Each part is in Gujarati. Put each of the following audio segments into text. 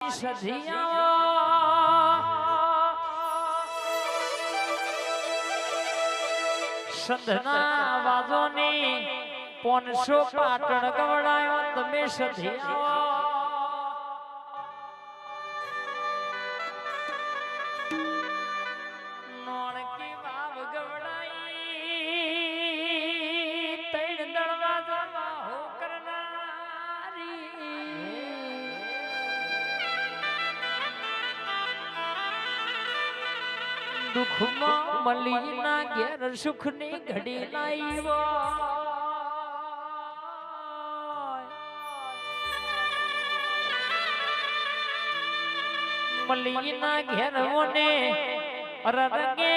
મારી સધિયા સંધના વાજોની 500 પાટણ ગવડાયો તમે સધિયા નોણકી વાવ ગવડાઈ તૈણ દરવાજામાં હો કરનારી દુઃખમાં મલીના ઘેર સુખની ઘડી લાવ્યો મલીના ઘેર ઓને રરગે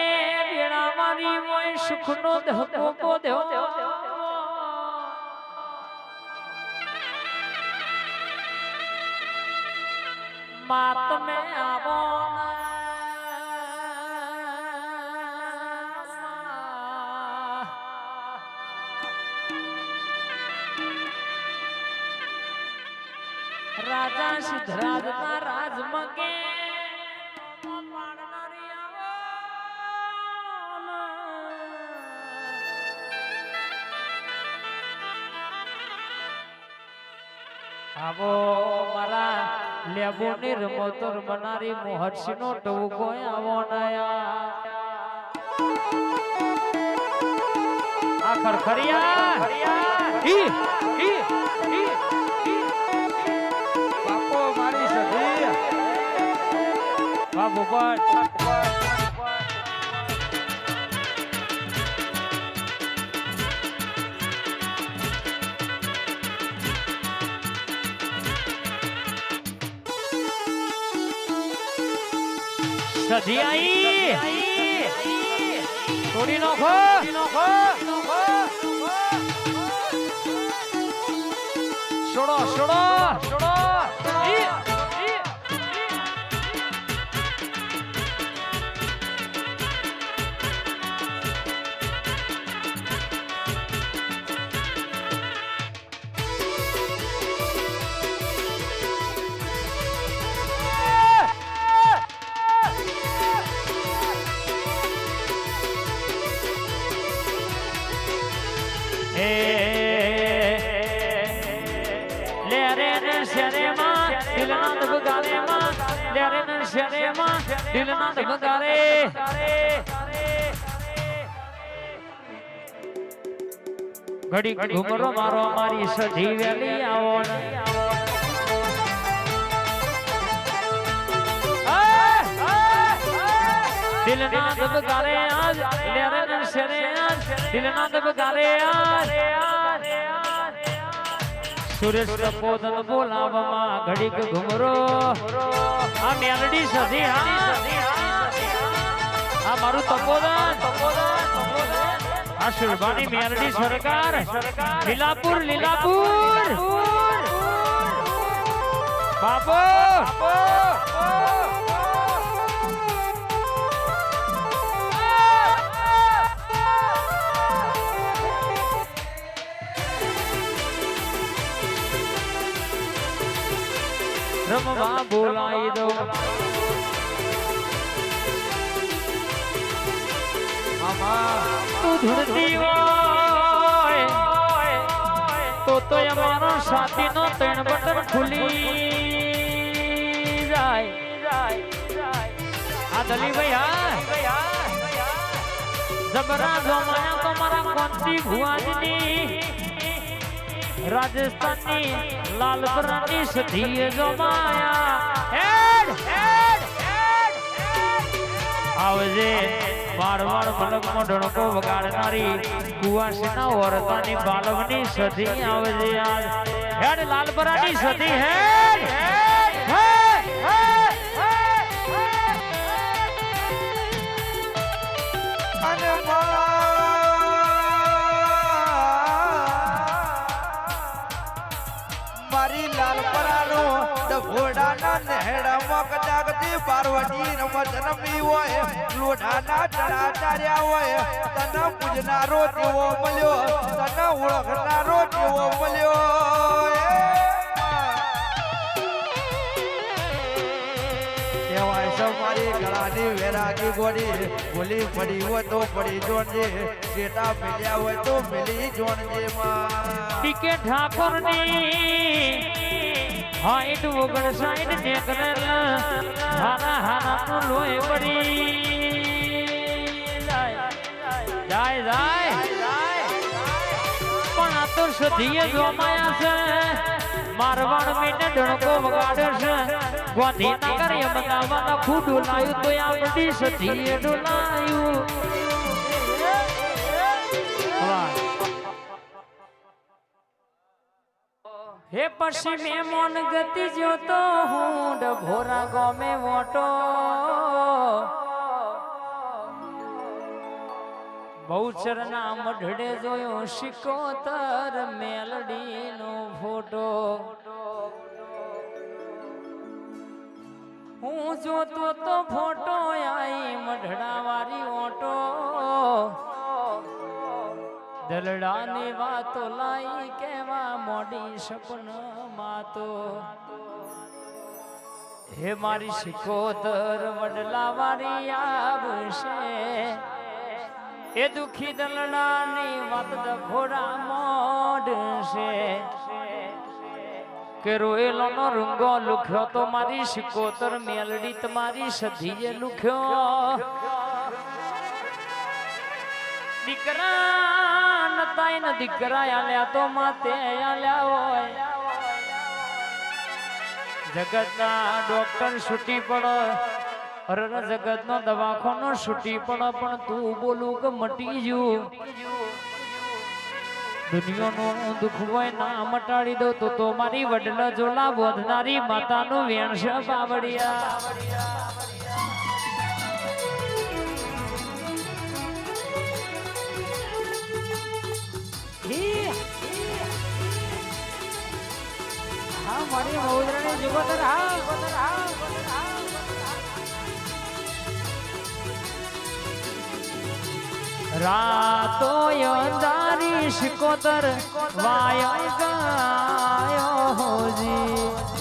વેળા મારી હોય સુખનો ધક્કો બોધ્યો મા તમે આવો રાજા સિદ્ધરાજના રાજ મગે આવો મારા લેબો નિર્મોતર બનારી મોહર્ષિ નો ટવકો આવો નયા આ ખરખરિયા બાપો મારી સધી બાપુ પણ સધિયાઈ તોડી નાખો છોડો છોડો છોડો ઘડી ઘુમરો મારો મારી સધી વેલી આવો દિલના દબકારે આજ લેરે ન શરે આજ દિલના દબકારે આજ સુરેશ તપોદન બોલાવમાં ઘડીક ઘુમરો આ મેલડી સધી આ મારું તપોદન આ સુરભાની મેલડી સરકાર લીલાપુર લીલાપુર બાપો રમવા બોલાઈ દો તું ધૂળતી હોય તો અમારો સાથી નો 3 બટન ખુલી જાય આ દલીભાઈ હા જબરા જોમાયા તો મારા કોંતી ભુવાજની રાજસ્થાનની લાલપરાની સધી જોમાયા આવજે વારવાર મલકમાં ઢળકો વગાડનારી કુવાસીના ઓરતાની બાલવની સધી આવજે આજ હેડ લાલપરાની સધી હેડ અને મારી લાલપરાનો ઘોડાના નેહડામાં કદાગતી પાર્વતી રમત રમી હોય લોઢાના ચડા ચાર્યા હોય તને પૂજનારો તેવો મળ્યો તને ઓળખનારો તેવો મળ્યો મારી ગળાની વેરાની ગોળી ભૂલી પડી હોય તો પડી જોડજે શેટા મિલ્યા હોય તો મિલી જોડજે માં ટીકે ઠાકોરની હાઈટ 59 ને કરેલ હારા હારા નો લોહી પડી જાય પણ આ તો સધીએ જોમાયા છે મારવાડ મીને ડણકો વગાડે છે ગાંધીનગર અમદાવાદ ખુડું લાયું તો આ બધી સધીએ ડોલાયું હે પછી મેં મોન ગતિ જોતો હું ડભોરા ગોમે મોટો બહુચરના મઢડે જોયો શિકોતર મેલડીનો ફોટો હું જોતો તો ફોટો આઈ મઢડા વાળી ઓટો દલડાની વાતો લાઈ કેવા મોડી સપનમાં તો હે મારી શિકોતર વડલા વાળી આવશે એ દુખી દલડાની વાત ડભોરા મોઢશે કે રોયેલો નો રૂંગો લુખ્યો તો મારી શિકોતર મેલડી તમારી સધીએ લુખ્યો દીકરા નતાય ને દીકરા આલ્યા તો માતે આલ્યા હોય જગતના ડોક્ટર છૂટી પડો અરે જગત નો દવાખાનો છૂટી પડો પણ તું બોલું કે મટી જુ દુનિયાનું દુઃખ હોય ના મટાડી દો તો મારી વડલા જોલા બોધનારી માતાનું વેણ છે બાવડિયા હા મારી મૌદરાની જુગતર રાતો અંધારી શિકોતર વાય ગાયો હોજી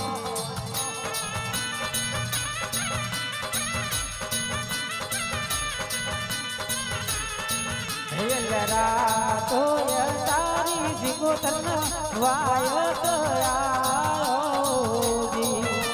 રાતો અંધારી શિકોતર વાય ગાયો હોજી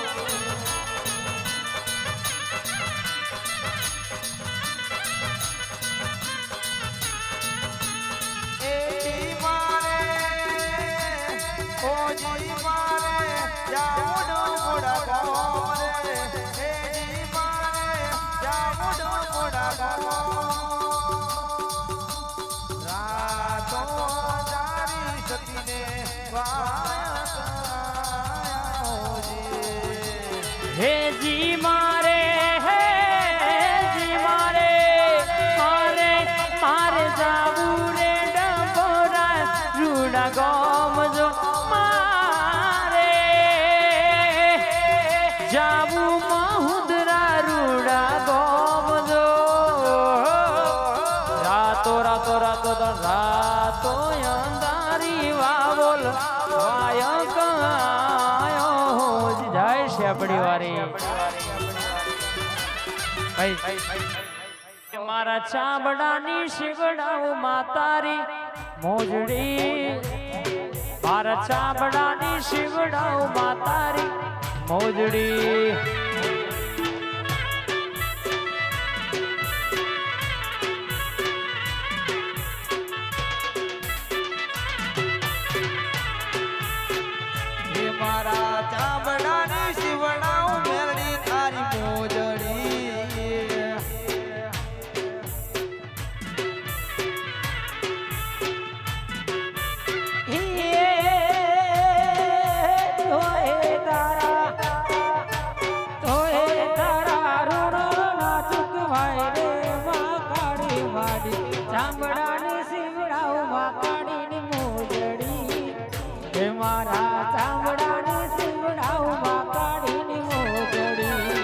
હે જી મારે મારે જાવું રે ડભોરા રૂડા ગોમ જો મારે જાવું મહુદરા રૂડા ગોમ જો રાતો અંધારી વાવોલ વાય ગાયો જય શેપડી વારી મારા ચામડાની શિવડાઓ માતારી મોજડી મારા ચામડાની શિવડાઓ માતારી મોજડી મારા ચામડાની શિવડાઓ મેલડી તારી મોજડી ચામડાની શિવડાઓ માકાડીની મોજડી મારા ચામડાની શિવડાઓ માકાડીની મોજડી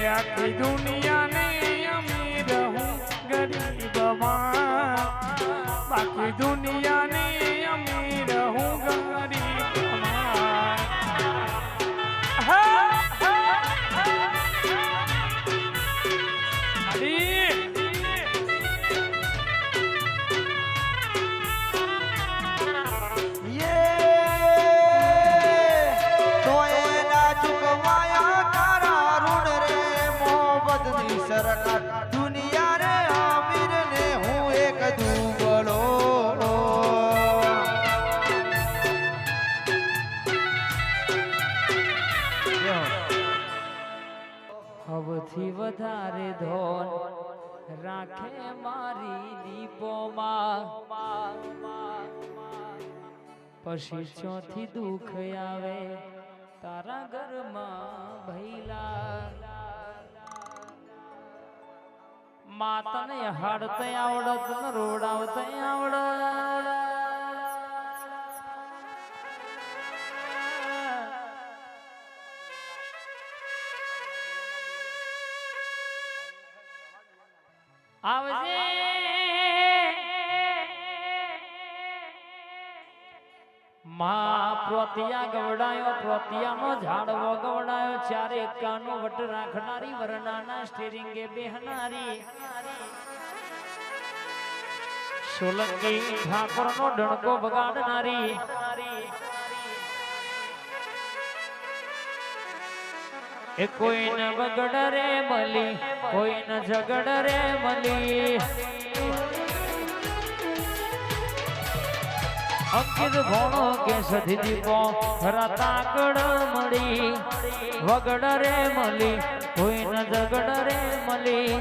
આખી દુનિયાને અમીર હું સરકાર દુનિયા રે આમીર ને હું એક દુબળો હવથી વધારે ધોન રાખે મારી દીપોમાં પછી ચોથી દુઃખ આવે તારા ઘરમાં ભૈલા માતને હાડત આવડત ને રોડાવત આવડત આવજે માં પ્રોતિયા ગવડાયો પ્રોતિયાનો ઝાડવો ગવડાયો ચારે કાનો વટ રાખનારી વરનાના સ્ટીરિંગે બેહનારી સોલંકી ઠાકોરનો ડણકો બગાડનારી એ કોઈ ન બગડ રે મલી કોઈ ન ઝગડ રે મલી અંકિત ભણો કે સધી દીપો રતાકડ મળી વગડ રે મલી કોઈ ન ઝગડ રે મલી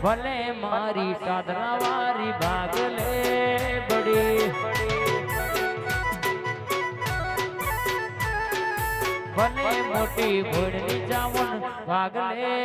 ભલે મારી કાદરા વારી ભાગલે બડી ભલે મોટી ભોળની જામન ભાગલે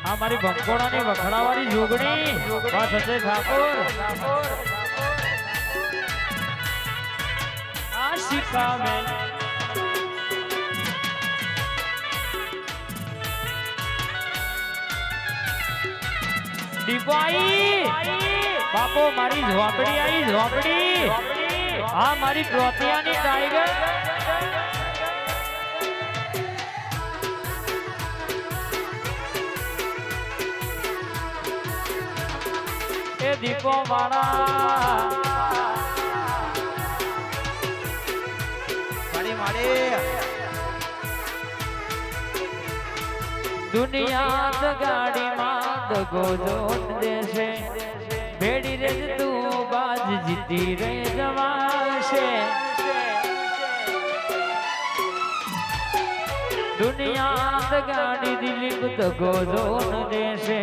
આ મારી બંકોડાની વખડાવાળી જોગણી આ સંજય ઠાકોર આશિકા મેં દીપાઈ બાપો મારી ઝોપડી આવી ઝોપડી આ મારી પ્રોતિયાની ટાઈગર એ દીપો મારા દુનિયા ગાડીમાં દગો જોત દેશે ભેડી રે તું બાજ જીતી રે જવાશે દુનિયા ગાડી દિલીપ દગો જોત દેશે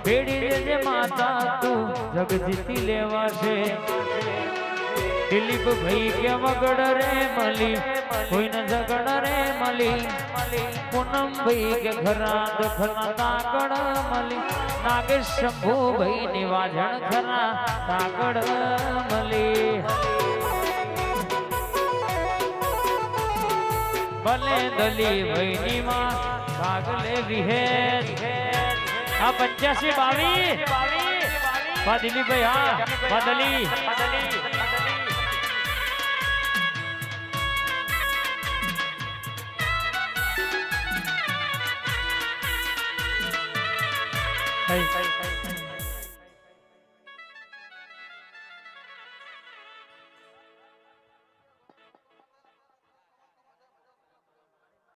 ભેડી રે માતા તું જગ જીતી લેવાશે દિલીપ ભાઈ કે વગડ રે મલી કોઈ ન ઝગડ રે મલી પૂનમ ભાઈ કે ઘરા દખના તાકડ મલી નાગેશ શંભુ ભાઈ ની વાજણ ખરા તાકડ મલી ભલે દલી ભાઈ ની માં ભાગલે વિહેર આ 85 22 દિલીપ ભાઈ હા બદલી Hey.